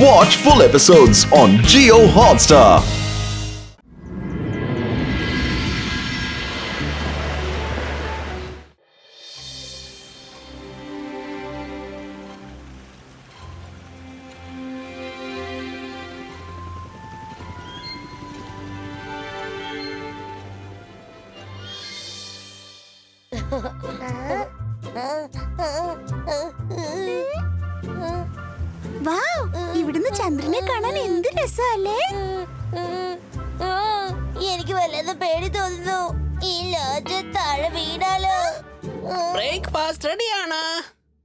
Watch full episodes on Jio Hotstar. ഇവിടുന്ന് ചന്ദ്രനെ കാണാൻ എന്ത് രസമല്ലേ? എനിക്ക് വല്ലാതെ പേടി തോന്നുന്നു. ഈ ലോഞ്ച് താഴെ വീണാലോ? ബ്രേക്ക്ഫാസ്റ്റ് റെഡിയാണ്.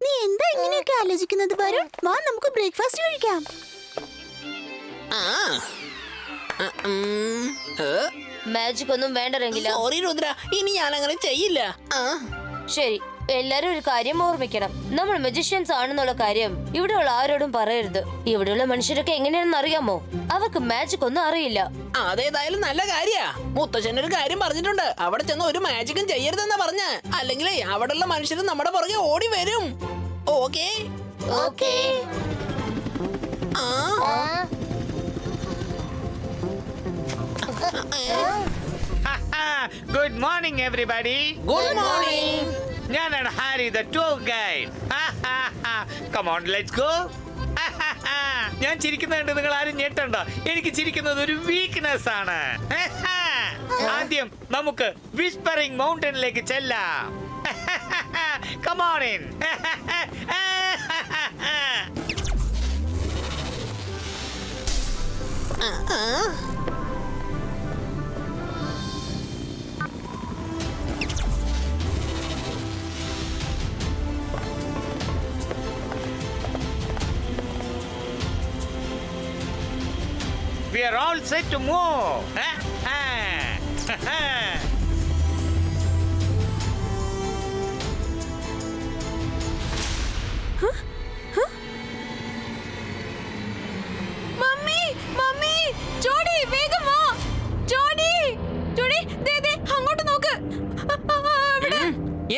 നീ എന്താ ഇങ്ങനെയൊക്കെ ആലോചിക്കുന്നത്? വരും, വാ നമുക്ക് ബ്രേക്ക്ഫാസ്റ്റ് കഴിക്കാം. മാജിക് ഒന്നും വേണ്ടരെങ്കിലോ? സോറി രുദ്ര, ഇനി ഞാൻ അങ്ങനെ ചെയ്യില്ല. ശരി, എല്ലാരും ഒരു കാര്യം ഓർമ്മിക്കണം. നമ്മൾ മജീഷ്യൻസ് ആണെന്നുള്ള കാര്യം ഇവിടെയുള്ള ആരോടും പറയരുത്. ഇവിടെയുള്ള മനുഷ്യരൊക്കെ എങ്ങനെയാണെന്ന് അറിയാമോ? അവർക്ക് മാജിക് ഒന്നും അറിയില്ല. അതേതായാലും നല്ല കാര്യാ. മുത്തച്ഛൻ ഒരു കാര്യം പറഞ്ഞിട്ടുണ്ട്, അവിടെ ചെന്ന് ഒരു മാജിക്കും ചെയ്യരുതെന്നാ പറഞ്ഞ. അല്ലെങ്കിൽ അവിടെയുള്ള മനുഷ്യർ നമ്മുടെ പുറകെ ഓടി വരും. Okay okay. Good morning, everybody. Good morning. ഞാനാണ് Harry, the tour guide. Come on, let's go. ഞാൻ ചിരിക്കുന്നുണ്ട്, നിങ്ങൾ ആരും ഞെട്ടണ്ട. എനിക്ക് ചിരിക്കുന്നത് ഒരു വീക്ക്നെസ് ആണ്. ആദ്യം നമുക്ക് വിസ്പറിംഗ് മൗണ്ടനിലേക്ക് ചെല്ലാം. Come on in. We are all set to move. Mummy, mummy, ജോഡി വേഗം വാ. ജോഡി, ജോഡി, ദേ ദേ അങ്ങോട്ട് നോക്ക്.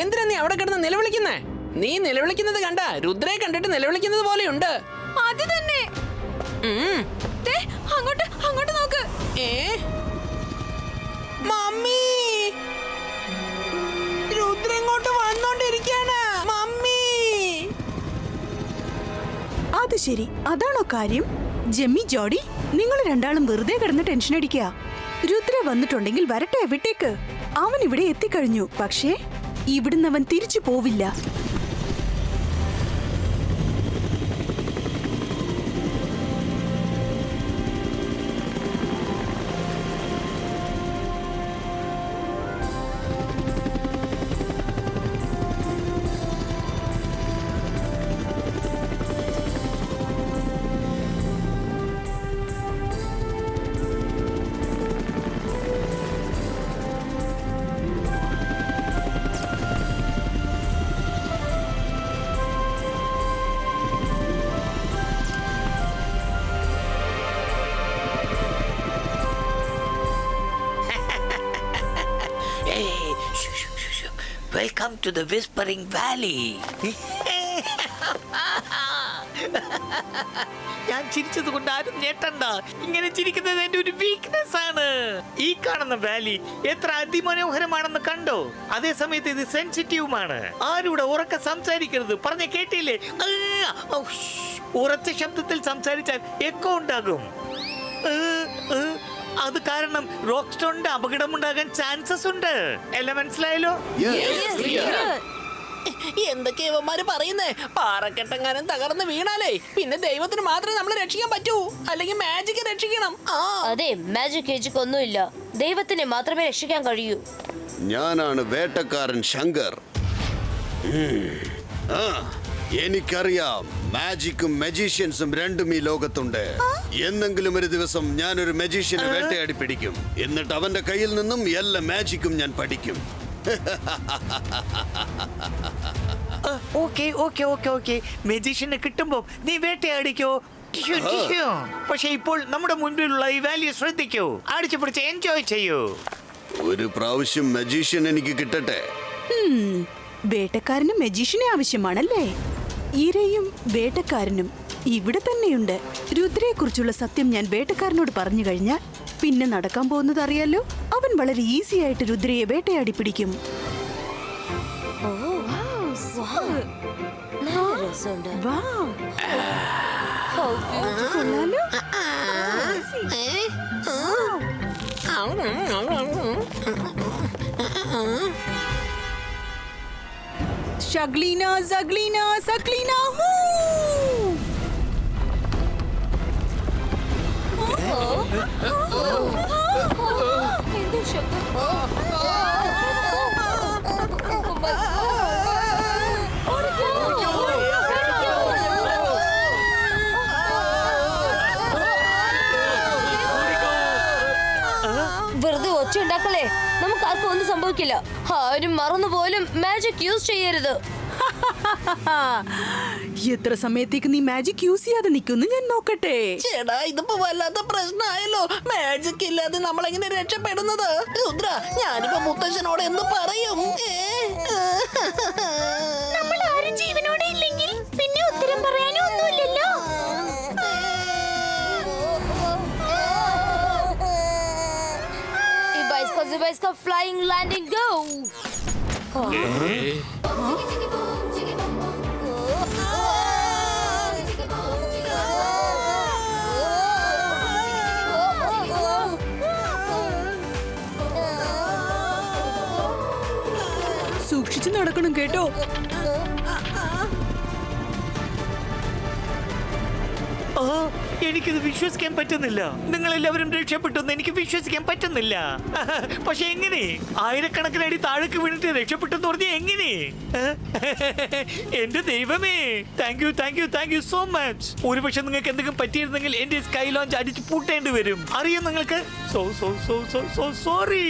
എന്തിനാ നീ അവിടെ കിടന്ന് നിലവിളിക്കുന്നേ? നീ നിലവിളിക്കുന്നത് കണ്ട രുദ്രയെ കണ്ടിട്ട് നിലവിളിക്കുന്നത് പോലെയുണ്ട്. അത് തന്നെ. ദേ അങ്ങോട്ട്, അങ്ങോട്ട് നോക്ക്. മമ്മി, രുദ്ര ഇങ്ങോട്ട് വന്നോണ്ടിരിക്കാണ്. മമ്മി. അത് ശരി, അതാണോ കാര്യം? ജെമ്മി, ജോഡി, നിങ്ങൾ രണ്ടാളും വെറുതെ കിടന്ന് ടെൻഷൻ അടിക്കുക. രുദ്ര വന്നിട്ടുണ്ടെങ്കിൽ വരട്ടെ, വിട്ടേക്ക്. അവൻ ഇവിടെ എത്തിക്കഴിഞ്ഞു, പക്ഷേ ഇവിടുന്ന് അവൻ തിരിച്ചു പോവില്ല. Welcome to the Whispering Valley. ഞാൻ ചിരിച്ചത് കൊണ്ട് ആരും ഞെട്ടണ്ട. ഇങ്ങനെ ചിരിക്കുന്നത് എന്റെ ഒരു വീക്ക്നെസ് ആണ്. ഈ കാണുന്ന വാലി എത്ര അതിമനോഹരമാണെന്ന് കണ്ടോ? അതേ സമയത്ത് ഇത് സെൻസിറ്റീവുമാണ്. ആരുടെ ഉറക്കെ സംസാരിക്കരുത്, പറഞ്ഞ കേട്ടില്ലേ? ഉറച്ച ശബ്ദത്തിൽ സംസാരിച്ചാൽ എക്കോ ഉണ്ടാകും. അത് കാരണം റോക്ക് സ്റ്റോണിന്റെ അപകടമുണ്ടാകാൻ ചാൻസസ് ഉണ്ട്. എല്ലാം മനസ്സിലായല്ലോ? എന്തൊക്കെ ഇവന്മാര് പറയുന്നേ? പാറക്കെട്ടെങ്ങാനും തകർന്ന് വീണാലേ പിന്നെ ദൈവത്തിന് മാത്രമേ നമ്മളെ രക്ഷിക്കാൻ പറ്റൂ, അല്ലെങ്കിൽ മാജിക് രക്ഷിക്കണം. അതെ, മാജിക് ഒന്നുമില്ല. ദൈവത്തിനെ മാത്രമേ രക്ഷിക്കാൻ കഴിയൂ. ഞാനാണ് വേട്ടക്കാരൻ ശങ്കർ. എനിക്കറിയാം, മാജിക്കും മജീഷ്യൻസും രണ്ടും ഈ ലോകത്തുണ്ട്. എന്നെങ്കിലും ഒരു ദിവസം ഞാനൊരു മജീഷ്യനെ വേട്ടയാടി പിടിക്കും. എന്നിട്ട് അവന്റെ കയ്യിൽ നിന്നും എല്ലാ മാജിക്കും ഞാൻ പഠിക്കും. ഓക്കെ മെജീഷ്യനെ കിട്ടുമ്പോ നീ വേട്ടയാടിക്കോ. പക്ഷെ ഇപ്പോൾ നമ്മുടെ മുൻപിലുള്ള ഈ വാല്യൂ ശ്രദ്ധിക്കൂ, അടിച്ചു പിടിച്ച് എൻജോയ് ചെയ്യൂ. ഒരു പ്രാവശ്യം മജീഷ്യൻ എനിക്ക് കിട്ടട്ടെ. വേട്ടക്കാരനും മജീഷ്യനെ ആവശ്യമാണല്ലേ? ഇരയും വേട്ടക്കാരനും ഇവിടെ തന്നെയുണ്ട്. രുദ്രയെ കുറിച്ചുള്ള സത്യം ഞാൻ വേട്ടക്കാരനോട് പറഞ്ഞു കഴിഞ്ഞാൽ പിന്നെ നടക്കാൻ പോകുന്നത് അറിയാലോ. അവൻ വളരെ ഈസി ആയിട്ട് രുദ്രയെ വേട്ടയാടി പിടിക്കും. നല്ല രസമുണ്ട്. വാവ്. കൊള്ളാലോ? ഷഗ്ലീന സഗ്ലീന സഗ്ലീന ഹൂ. എന്ത് ശബ്ദം? വെറുതെ ഒച്ച ഉണ്ടാക്കലേ. നമുക്ക് ആർക്കും ഒന്നും സംഭവിക്കില്ല. ആരും മറന്നുപോലും മാജിക് യൂസ് ചെയ്യരുത്. എത്ര സമയത്തേക്ക് നീ മാജിക് യൂസ് ചെയ്യാതെ നിൽക്കുന്നു ഞാൻ നോക്കട്ടെ. ചേടാ ഇതിപ്പോ വല്ലാത്ത പ്രശ്നമായല്ലോ. മാജിക് ഇല്ലാതെ നമ്മൾ എങ്ങനെ രക്ഷപ്പെടുന്നത്? രുദ്ര, ഞാനിപ്പോ മുത്തശ്ശനോട് എന്ത് പറയും? നമ്മൾ ആരും ജീവനോടെ ഇല്ലെങ്കിൽ പിന്നെ ഉത്തരം പറയാനും ഒന്നുമില്ലല്ലോ. Zubaiska flying landing go. സൂക്ഷിച്ചു നടക്കണം കേട്ടോ. എനിക്കിത് വിശ്വസിക്കാൻ പറ്റുന്നില്ല. നിങ്ങൾ എല്ലാവരും രക്ഷപ്പെട്ടെന്ന് എനിക്ക് വിശ്വസിക്കാൻ പറ്റുന്നില്ല. പക്ഷെ എങ്ങനെ? ആയിരക്കണക്കിന് അടി താഴേക്ക് വീണിട്ട് രക്ഷപ്പെട്ടെന്ന് പറഞ്ഞ എങ്ങനെ? എന്റെ ദൈവമേ, താങ്ക് യു സോ മച്ച്. ഒരുപക്ഷെ നിങ്ങൾക്ക് എന്തെങ്കിലും പറ്റിയിരുന്നെങ്കിൽ എന്റെ സ്കൈ ലോഞ്ച് അടിച്ച് പൂട്ടേണ്ടി വരും. അറിയാം നിങ്ങൾക്ക്? സോറി.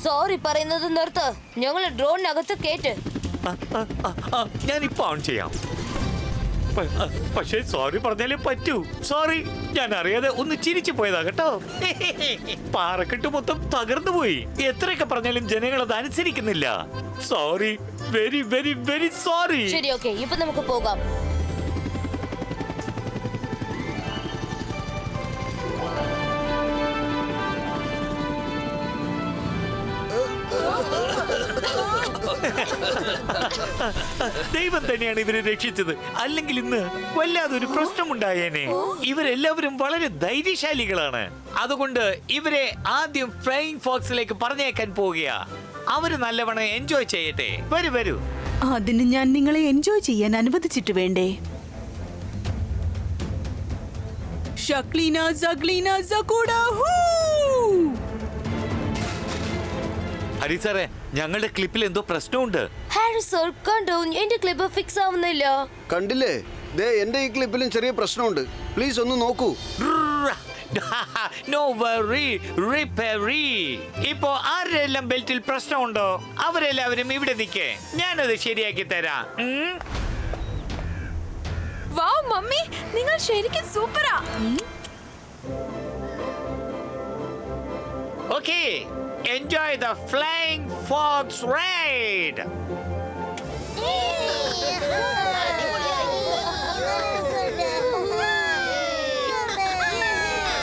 സോറി പറയുന്നത് നിർത്ത്. ഞങ്ങൾ ഡ്രോണിനകത്ത് കേട്ട്. ഞാൻ ഇപ്പൊ ഓൺ ചെയ്യാം. പക്ഷേ സോറി പറഞ്ഞാലേ പറ്റൂ. സോറി, ഞാൻ അറിയാതെ ഒന്ന് ചിരിച്ചു പോയതാ കേട്ടോ. പാറക്കെട്ട് മൊത്തം തകർന്നു പോയി. എത്രയൊക്കെ പറഞ്ഞാലും ജനങ്ങൾ അത് അനുസരിക്കുന്നില്ല. Sorry, very very very sorry. ശരി, ഓക്കെ, ഇപ്പൊ നമുക്ക് പോകാം. ദൈവം തന്നെയാണ് ഇവരെ രക്ഷിച്ചത്. അല്ലെങ്കിൽ ഇന്ന് വല്ലാതൊരു പ്രശ്നമുണ്ടായേനെ. ഇവരെല്ലാവരും വളരെ ധൈര്യശാലികളാണ്. അതുകൊണ്ട് ഇവരെ ആദ്യം ഫ്ലൈയിങ് ഫോക്സിലേക്ക് പറഞ്ഞേക്കാൻ പോവുകയാ. അവര് നല്ലവണ്ണം എൻജോയ് ചെയ്യട്ടെ. വരൂ. അതിന് ഞാൻ നിങ്ങളെ എൻജോയ് ചെയ്യാൻ അനുവദിച്ചിട്ട് വേണ്ടേ? ഷക്ലീന സഗ്ലീന സകൂഡ ഹൂ. ഹരി സാറേ, ഞങ്ങളുടെ ക്ലിപ്പിൽ എന്തോ പ്രശ്നമുണ്ട്. ഹാരി സർ, കണ്ടോ? എന്റെ ക്ലിപ്പ് ഫിക്സ് ആവുന്നില്ല. കണ്ടില്ലേ? ദേ എന്റെ ഈ ക്ലിപ്പിലും ചെറിയ പ്രശ്നമുണ്ട്. പ്ലീസ് ഒന്ന് നോക്കൂ. നോ വറി, റിപ്പയറി. ഇപ്പോ ആരെല്ലാം ബെൽറ്റിൽ പ്രശ്നമുണ്ടോ അവരെല്ലാവരും ഇവിടെ നിൽക്കേ. ഞാനത് ശരിയാക്കി തരാം. വാവ് മമ്മി, നിങ്ങൾ ശരിക്കും സൂപ്പറാ. Okay, enjoy the Flying Fox ride.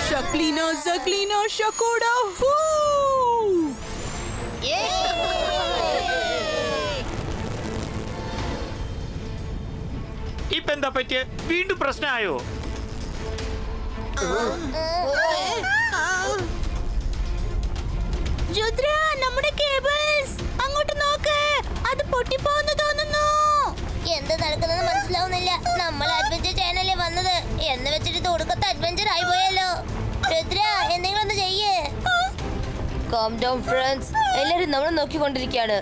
ഷക്ലീന സഗ്ലീന ഷകൂഡ ഹൂ. ഇപ്പൊ എന്താ പറ്റിയ? വീണ്ടും പ്രശ്നമായോ? രുദ്ര, നമ്മുടെ കേബിൾസ് അങ്ങോട്ട് നോക്ക്. അത് പൊട്ടിപ്പോന്ന് തോന്നുന്നു. എന്ത് നടക്കുന്നത് മനസ്സിലാവുന്നില്ല. നമ്മൾ അഡ്വഞ്ചർ ചാനലിൽ വന്നത് എന്ന് വെച്ചിട്ട് തുടക്കത്തെ അഡ്വഞ്ചർ ആയി പോയല്ലോ. രുദ്ര, എന്തെങ്കിലും ഒന്ന് ചെയ്യേ. Calm down, friends. എല്ലാരും നമ്മളെ നോക്കിക്കൊണ്ടിരിക്കുകയാണ്.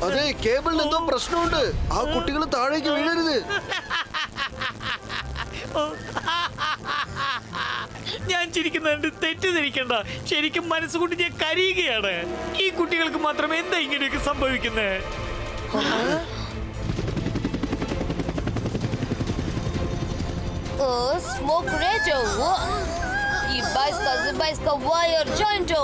അതെ, കേബിളിന് എന്തോ പ്രശ്നമുണ്ട്. ആ കുട്ടികൾ താഴേക്ക് വീഴരുത്. ഞാൻ ചിരിക്കുന്നുണ്ട്, തെറ്റിദ്ധരിക്കണ്ട. ശരിക്കും മനസ്സുകൊണ്ട് ഞാൻ കരയുകയാണ്. ഈ കുട്ടികൾക്ക് മാത്രം എന്താ ഇങ്ങനെയൊക്കെ സംഭവിക്കുന്നത്? Smoke radio. Zubaiska wire jointo.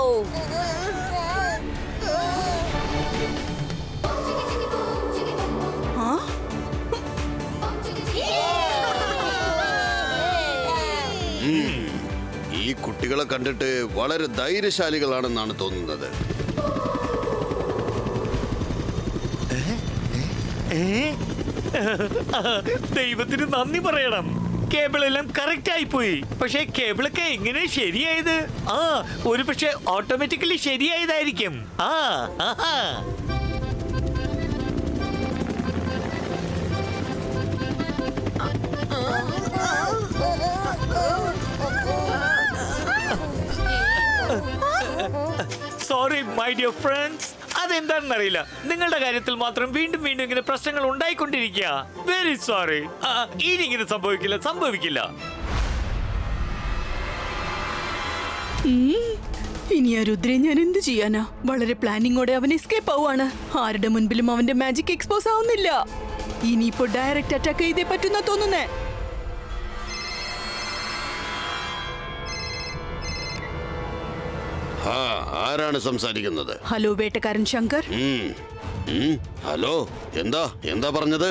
ഈ കുട്ടികളെ കണ്ടിട്ട് വളരെ ധൈര്യശാലികളാണെന്നാണ് തോന്നുന്നത്. ദൈവത്തിന് നന്ദി പറയണം. കേബിൾ എല്ലാം കറക്റ്റ് ആയി പോയി. പക്ഷേ കേബിളൊക്കെ എങ്ങനെ ശരിയായത്? ഒരു പക്ഷെ ഓട്ടോമാറ്റിക്കലി ശരിയായതായിരിക്കും. Sorry my dear friends. അതെന്താണെന്ന് അറിയില്ല, നിങ്ങളുടെ കാര്യത്തിൽ മാത്രം വീണ്ടും വീണ്ടും ഇങ്ങനെ പ്രശ്നങ്ങൾ ഉണ്ടായിക്കൊണ്ടിരിക്കുക. Very sorry. ഇനി ഇങ്ങനെ സംഭവിക്കില്ല. ഇനി ആ രുദ്രയെ ഞാൻ എന്ത് ചെയ്യാനാ? വളരെ പ്ലാനിങ്ങോടെ അവൻ എസ്കേപ്പ് ആവുകയാണ്. ആരുടെ മുൻപിലും അവന്റെ മാജിക് എക്സ്പോസ് ആവുന്നില്ല. ഇനിയിപ്പോ ഡയറക്റ്റ് അറ്റാക്ക് ചെയ്തേ പറ്റുന്ന തോന്നുന്നേ. ആരാണ് സംസാരിക്കുന്നത്? ഹലോ വേട്ടക്കാരൻ ശങ്കർ. ഹലോ, എന്താ പറഞ്ഞത്?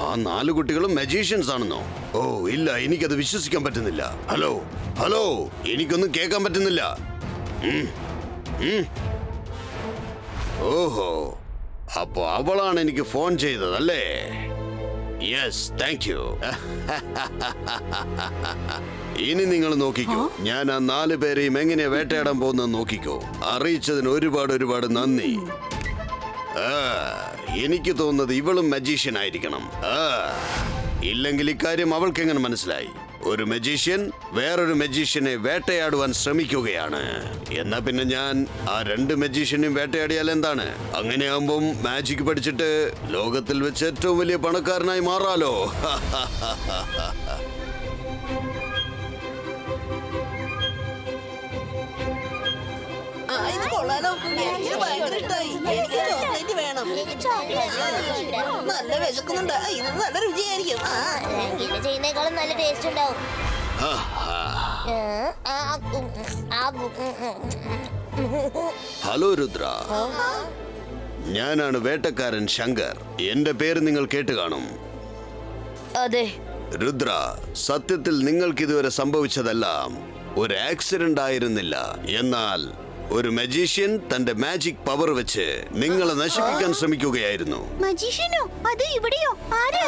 ആ 4 കുട്ടികളും മജീഷ്യൻസ് ആണെന്നോ? ഓ ഇല്ല, എനിക്കത് വിശ്വസിക്കാൻ പറ്റുന്നില്ല. ഹലോ, എനിക്കൊന്നും കേൾക്കാൻ പറ്റുന്നില്ല. ഓഹോ, അപ്പോ അവളാണ് എനിക്ക് ഫോൺ ചെയ്തതല്ലേ? Yes, thank you. ഇനി നിങ്ങൾ നോക്കിക്കോ, ഞാൻ ആ 4 പേരെയും എങ്ങനെയാ വേട്ടയാടാൻ പോകുന്നത് നോക്കിക്കോ. അറിയിച്ചതിന് ഒരുപാട് നന്ദി. എനിക്ക് തോന്നുന്നത് ഇവളും മജീഷ്യൻ ആയിരിക്കണം. ഇല്ലെങ്കിൽ ഇക്കാര്യം അവൾക്ക് എങ്ങനെ മനസ്സിലായി? ഒരു മജീഷ്യൻ വേറൊരു മജീഷ്യനെ വേട്ടയാടുവാൻ ശ്രമിക്കുകയാണ്. എന്നാ പിന്നെ ഞാൻ ആ 2 മജീഷ്യനെയും വേട്ടയാടിയാൽ എന്താണ്? അങ്ങനെയാകുമ്പം മാജിക് പഠിച്ചിട്ട് ലോകത്തിൽ വെച്ച് ഏറ്റവും വലിയ പണക്കാരനായി മാറാലോ. ഇത് കൊള്ളാലോ. എനിക്ക് ഭയങ്കര ഇഷ്ടമായി. എനിക്ക് ചോക്ലേറ്റ് വേണം. നല്ല വിശക്കുന്നുണ്ട്. ഇത് നല്ല രുചിയായിരിക്കും. ഇങ്ങനെ ചെയ്യുന്നേക്കാളും നല്ല ടേസ്റ്റ് ഉണ്ടാവും. ഹലോ രുദ്ര, ഞാനാണ് വേട്ടക്കാരൻ ശങ്കർ. എന്റെ പേര് നിങ്ങൾ കേട്ട് കാണും. അതെ രുദ്ര, സത്യത്തിൽ നിങ്ങൾക്ക് ഇതുവരെ സംഭവിച്ചതെല്ലാം ഒരു ആക്സിഡന്റ് ആയിരുന്നില്ല. എന്നാൽ ഒരു മജീഷ്യൻ തന്റെ മാജിക് പവർ വെച്ച് നിങ്ങളെ നശിപ്പിക്കാൻ ശ്രമിക്കുകയായിരുന്നു. മജീഷ്യനോ? അത് ഇവിടെയോ? ആരാ?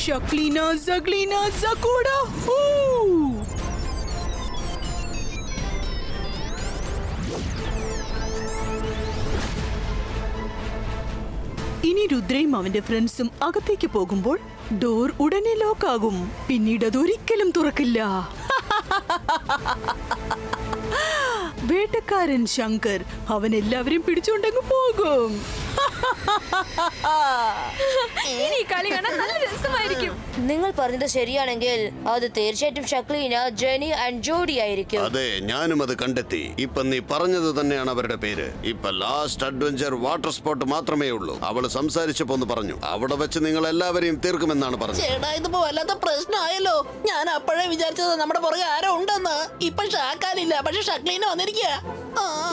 ഷക്ലീന സഗ്ലീന സകൂഡ. ഇനി രുദ്രയും അവന്റെ ഫ്രണ്ട്സും അകത്തേക്ക് പോകുമ്പോൾ ഡോർ ഉടനെ ലോക്കാകും. പിന്നീട് അതൊരിക്കലും തുറക്കില്ല. വേട്ടക്കാരൻ ശങ്കർ അവൻ എല്ലാവരെയും പിടിച്ചുകൊണ്ടങ്ങ് പോകും. ഇനി ഈ കളി കാണാൻ നല്ല രസമായിരിക്കും. നിങ്ങൾ പറഞ്ഞത് ശരിയാണെങ്കിൽ അത് തീർച്ചയായിട്ടും ഷക്ലീന, ജെനി ആൻഡ് ജോഡി ആയിരിക്കും. അതെ, ഞാനും അത് കണ്ടെത്തി. ഇപ്പൊ നീ പറഞ്ഞത് തന്നെയാണ് അവരുടെ പേര്. ഇപ്പൊ ലാസ്റ്റ് അഡ്വഞ്ചർ വാട്ടർ സ്പോട്ട് മാത്രമേ ഉള്ളൂ. അവള് സംസാരിച്ചപ്പോ ഒന്ന് പറഞ്ഞു, അവിടെ വെച്ച് നിങ്ങൾ എല്ലാവരെയും തീർക്കുമെന്നാണ് പറഞ്ഞത്. ചേട്ടാ, ഇതിപ്പോ വല്ലാത്ത പ്രശ്നമായല്ലോ. ഞാൻ അപ്പോഴേ വിചാരിച്ചത് നമ്മുടെ പുറകെ ആരോ ഉണ്ടെന്ന്. ഇപ്പൊ ഷാക്കാനില്ല, പക്ഷെ ഷക്ലീന വന്നിരിക്കുക.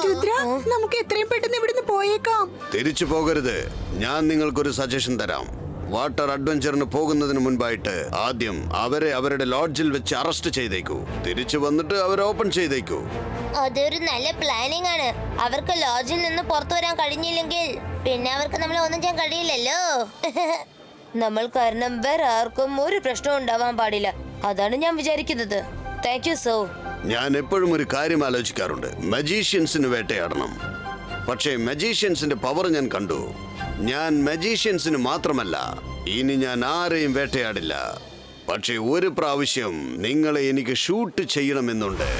രുദ്ര, നമുക്ക് എത്രയും പെട്ടെന്ന് ഇവിടുന്ന് പോയേക്കാം. തിരിച്ചു പോകരുത്. ഞാൻ നിങ്ങൾക്കൊരു സജഷൻ തരാം. വാട്ടർ അഡ്വഞ്ചറിന് പോകുന്നതിന് മുൻപായിട്ട് ആദ്യം അവരെ അവരുടെ ലോഡ്ജിൽ വെച്ച് അറസ്റ്റ് ചെയ്തേക്കൂ. തിരിച്ചു വന്നിട്ട് അവരെ ഓപ്പൺ ചെയ്തേക്കൂ. അതൊരു നല്ല പ്ലാനിങ് ആണ്. അവർക്ക് ലോഡ്ജിൽ നിന്ന് പുറത്തു വരാൻ കഴിഞ്ഞില്ലെങ്കിൽ പിന്നെ അവർക്ക് നമ്മളെ ഒന്നും ചെയ്യാൻ കഴിയില്ലല്ലോ. നമ്മൾ കാരണം വേറെ ആർക്കും ഒരു പ്രശ്നവും ഉണ്ടാവാൻ പാടില്ല. അതാണ് ഞാൻ വിചാരിക്കുന്നത്. Thank you so. ഞാൻ എപ്പോഴും ഒരു കാര്യം ആലോചിക്കാറുണ്ട്. മജീഷ്യൻസിന് വേട്ടയാടണം. പക്ഷേ മജീഷ്യൻസിന്റെ പവർ ഞാൻ കണ്ടു. ഞാൻ മജീഷ്യൻസിന് മാത്രമല്ല, ഇനി ഞാൻ ആരെയും വേട്ടയാടില്ല. പക്ഷേ ഒരു പ്രാവശ്യം നിങ്ങളെ എനിക്ക് ഷൂട്ട് ചെയ്യണമെന്നുണ്ട്.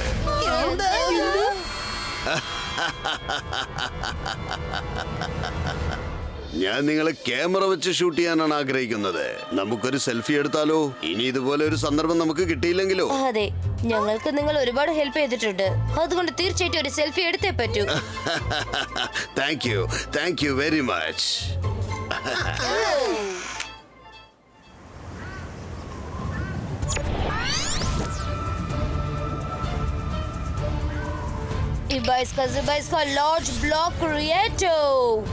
ഞാൻ നിങ്ങളെ ക്യാമറ വെച്ച് ഷൂട്ട് ചെയ്യാനാണ് ആഗ്രഹിക്കുന്നത്. നമുക്കൊരു സെൽഫി എടുത്താലോ? ഇനി ഇതുപോലെ ഒരു സന്ദർഭം നമുക്ക് കിട്ടിയില്ലെങ്കിലോ? അതെ, ഞങ്ങൾക്ക് നിങ്ങൾ ഒരുപാട് ഹെൽപ്പ് ചെയ്തിട്ടുണ്ട്. അതുകൊണ്ട് തീർച്ചയായിട്ടും ഒരു സെൽഫി എടുത്തേ പറ്റൂ. Thank you very much. Ibaiska Lodge Block Creator.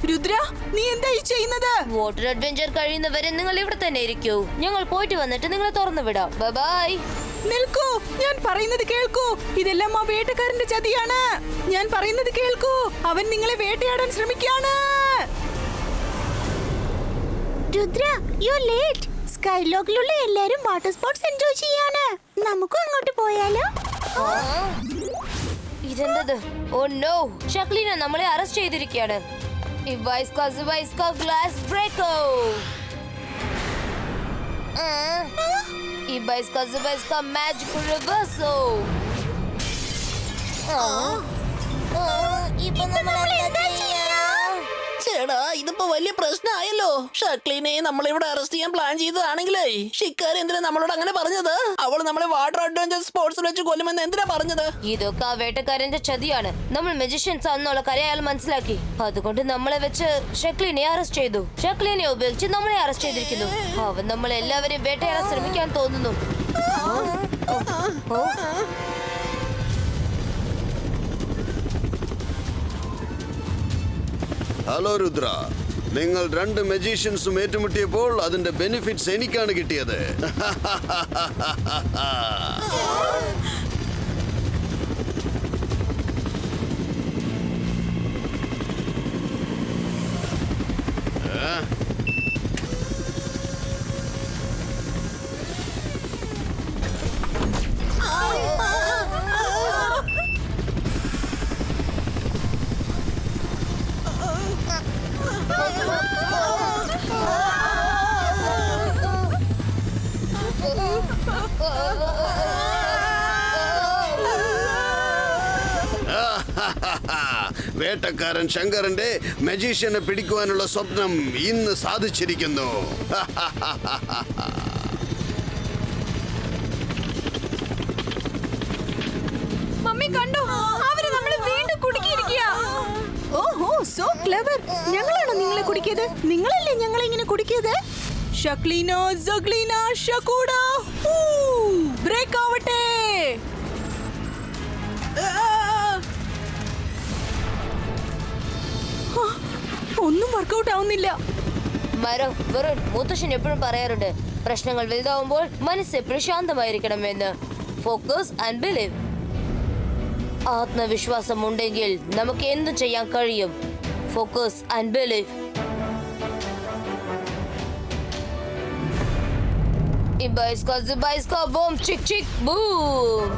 Rudra, നീ എന്താ ഈ ചെയ്യുന്നത്? വാട്ടർ അഡ്വഞ്ചർ കഴിയുന്നവരെ നിങ്ങൾ ഇവിടെ തന്നെ ഇരിക്കൂ. ഞങ്ങൾ പോയിട്ട് വന്നിട്ട് നിങ്ങളെ തുറന്നു വിടാം. ബൈ. നിൽക്കൂ, ഞാൻ പറയുന്നത് കേൾക്കൂ. ഇതെല്ലാം ആ വേട്ടക്കാരന്റെ ചതിയാണ്. ഞാൻ പറയുന്നത് കേൾക്കൂ. അവൻ നിങ്ങളെ വേട്ടയാടാൻ ശ്രമിക്കാണ്. Rudra, you late. സ്കൈലോക്കിലുള്ള എല്ലാരും വാട്ടർ സ്പോർട്സ് എൻജോയ് ചെയ്യാണ്. നമുക്കും അങ്ങോട്ട് പോയാലോ? ഇതെന്തത്? ഓ നോ, ഷക്ലീന നമ്മളെ അറസ്റ്റ് ചെയ്തിരിക്കുകയാണ്. ഗ്ലാസ് ബ്രേക്കോ. മാജിക് റിവേഴ്സോ. ഇപ്പൊ നമ്മൾ എന്താ ചെയ്യാ? ചേടാ, ഇതിപ്പോ വലിയ പ്രശ്നമായല്ലോ. ഷക്ലീനെ നമ്മളിവിടെ അറസ്റ്റ് ചെയ്യാൻ പ്ലാൻ ചെയ്തതാണെങ്കിലേ ഷിക്കാർ എന്തിനാ നമ്മളോട് അങ്ങനെ പറഞ്ഞത്? അവൾ നമ്മളെ വാട്ടർ അഡ്വഞ്ചർ സ്പോർട്സിൽ വെച്ച് കൊല്ലുമെന്ന് എന്തിനാ പറഞ്ഞത്? ഇതൊക്കെ ആ വേട്ടക്കാരന്റെ ചതിയാണ്. നമ്മൾ മജിഷ്യൻസ് ആണെന്നുള്ള കാര്യം അയാൾ മനസ്സിലാക്കി. അതുകൊണ്ട് നമ്മളെ വെച്ച് ഷക്ലീനെ അറസ്റ്റ് ചെയ്തു. ഷക്ലീനെ ഉപയോഗിച്ച് നമ്മളെ അറസ്റ്റ് ചെയ്തിരിക്കുന്നു. അവൻ നമ്മളെല്ലാവരെയും വേട്ടയാടാൻ ശ്രമിക്കാൻ തോന്നുന്നു. ഹലോ രുദ്ര, നിങ്ങൾ രണ്ട് മജീഷ്യൻസും ഏറ്റുമുട്ടിയപ്പോൾ അതിന്റെ ബെനിഫിറ്റ്സ് എനിക്കാണ് കിട്ടിയത്. വേട്ടക്കാരൻ ശങ്കറിന്റെ മജീഷ്യനെ പിടിക്കുവാനുള്ള സ്വപ്നം ഇന്ന് സാധിച്ചിരിക്കുന്നു. മമ്മി കണ്ടോ? അവര് നമ്മളെ വീണ്ടും കുടുക്കിയിരിക്കുക. ഓഹോ, സോ ക്ലെവർ. ഞങ്ങളാണോ നിങ്ങളെ കുടുക്കിയത്? നിങ്ങളല്ലേ ഞങ്ങളെ ഇങ്ങനെ കുടുക്കിയത്? ഷക്ലീന, സഗ്ലീന, ഷക്കൂഡ, ബ്രേക്ക് ആവട്ടെ. ഒന്നും വർക്കൗട്ട് ആവുന്നില്ല. മുത്തശ്ശൻ എപ്പോഴും പറയാറുണ്ട്, പ്രശ്നങ്ങൾ വലുതാവുമ്പോൾ മനസ്സ് എപ്പോഴും ശാന്തമായിരിക്കണം എന്ന്. Focus and believe. ആത്മവിശ്വാസം ഉണ്ടെങ്കിൽ നമുക്ക് എന്തും ചെയ്യാൻ കഴിയും. Focus and believe. ബൂം ചിക് ചിക് ബൂം.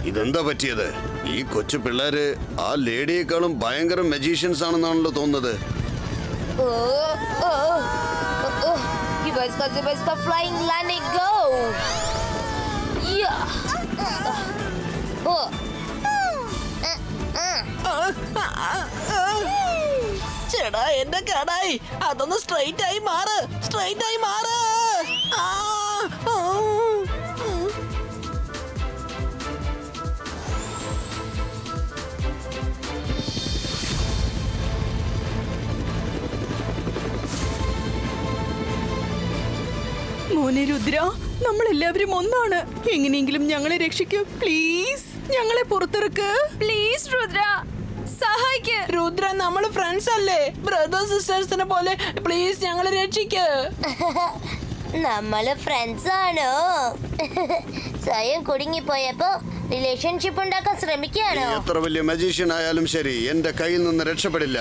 ഇതെന്താ പറ്റിയത്? ഈ കൊച്ചു പിള്ളേര് ആ ലേഡിയേക്കാളും ഭയങ്കര മജീഷ്യൻസ് ആണെന്നാണല്ലോ തോന്നുന്നത്. Flying landing go. Yeah. ചേടാ, എന്റെ കടായി അതൊന്ന് സ്ട്രൈറ്റ് ആയി മാറ്. സ്ട്രൈറ്റ് ആയി മാറ്. മോനെ രുദ്ര, നമ്മളെല്ലാവരും ഒന്നാണ്. എങ്ങനെയെങ്കിലും ഞങ്ങളെ രക്ഷിക്കൂ പ്ലീസ്. ഞങ്ങളെ പുറത്തിറക്ക് പ്ലീസ് രുദ്ര, സഹായിക്ക്. രുദ്ര, നമ്മൾ ഫ്രണ്ട്സ് അല്ലേ? ബ്രദേഴ്സ് സിസ്റ്റേഴ്സിനെ പോലെ പ്ലീസ് ഞങ്ങളെ രക്ഷിക്ക്. നമ്മള് ഫ്രണ്ട്സ് ആണോ? സ്വയം കുടുങ്ങിപ്പോയപ്പോ റിലേഷൻഷിപ്പ് ഉണ്ടാക്കാൻ ശ്രമിക്കുകയാണോ? എത്ര വലിയ മജീഷ്യൻ ആയാലും ശരി, എന്റെ കയ്യിൽ നിന്ന് രക്ഷപ്പെടില്ല.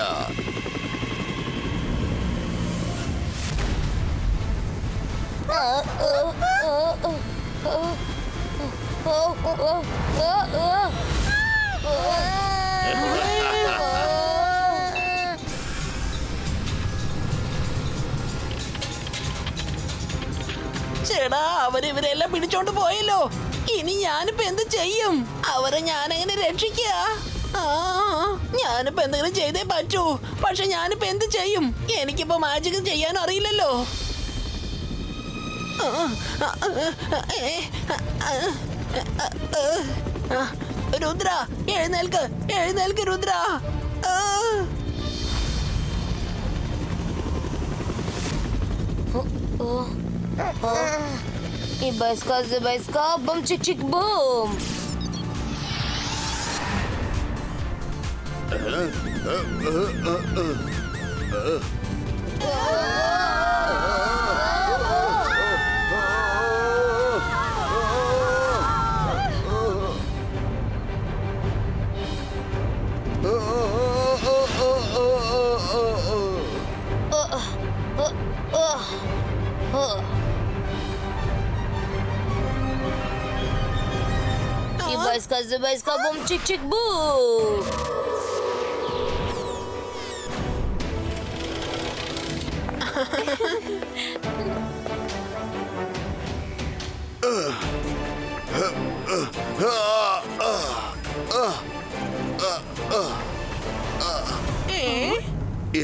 ചേടാ, അവരിവരെല്ലാം പിടിച്ചോണ്ട് പോയല്ലോ. ഇനി ഞാനിപ്പോ എന്ത് ചെയ്യും? അവരെ ഞാനെങ്ങനെ രക്ഷിക്കുക? ഞാനിപ്പോ എന്തെങ്കിലും ചെയ്തേ പറ്റൂ. പക്ഷെ ഞാനിപ്പോ എന്ത് ചെയ്യും? എനിക്കിപ്പോ മാജിക് ചെയ്യാൻ അറിയില്ലല്ലോ. Rudra, എഴുന്നേൽക്ക്, എഴുന്നേൽക്ക് Rudra. Бум чик чик бум. Zibajska, boom, chick, chick, boo.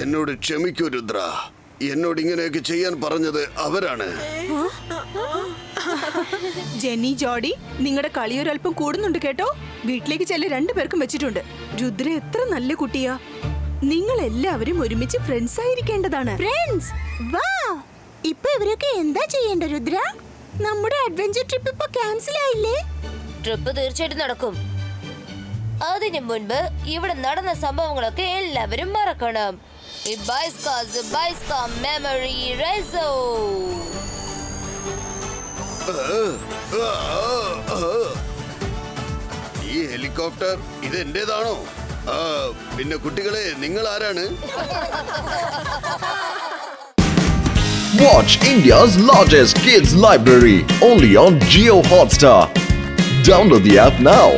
എന്നോട് ക്ഷമിക്കൂ രുദ്ര. എന്നോട് ഇങ്ങനെയൊക്കെ ചെയ്യാൻ പറഞ്ഞത് അവരാണ്. ജെന്നി, ജോഡി, നിങ്ങളുടെ കളിയൊരൽപ്പം കൂടുന്നുണ്ട് കേട്ടോ. വീട്ടിലേക്ക് ചെല്ല രണ്ടുപേർക്കും വെച്ചിട്ടുണ്ട്. രുദ്ര എത്ര നല്ല കുട്ടിയാ. നിങ്ങൾ എല്ലാവരും ഒരുമിച്ച് ഫ്രണ്ട്സ് ആയിരിക്കേണ്ടതാണ്. ഫ്രണ്ട്സ്, വാ. ഇപ്പൊ ഇവരൊക്കെ എന്താ ചെയ്യേണ്ട രുദ്ര? നമ്മുടെ അഡ്വഞ്ചർ ട്രിപ്പ് ഇപ്പൊ ക്യാൻസൽ ആയില്ലേ? ട്രിപ്പ് തീർച്ചയായിട്ടും നടക്കും. അതിനു മുൻപ് ഇവിടെ നടന്ന സംഭവങ്ങളൊക്കെ എല്ലാവരും മറക്കണം. മെമ്മറി റൈസോ. ഈ ഹെലികോപ്റ്റർ ഇത് എന്റേതാണോ? പിന്നെ കുട്ടികളെ, നിങ്ങൾ ആരാണ്? Watch India's largest kids library only on Jio Hotstar. Download the app now.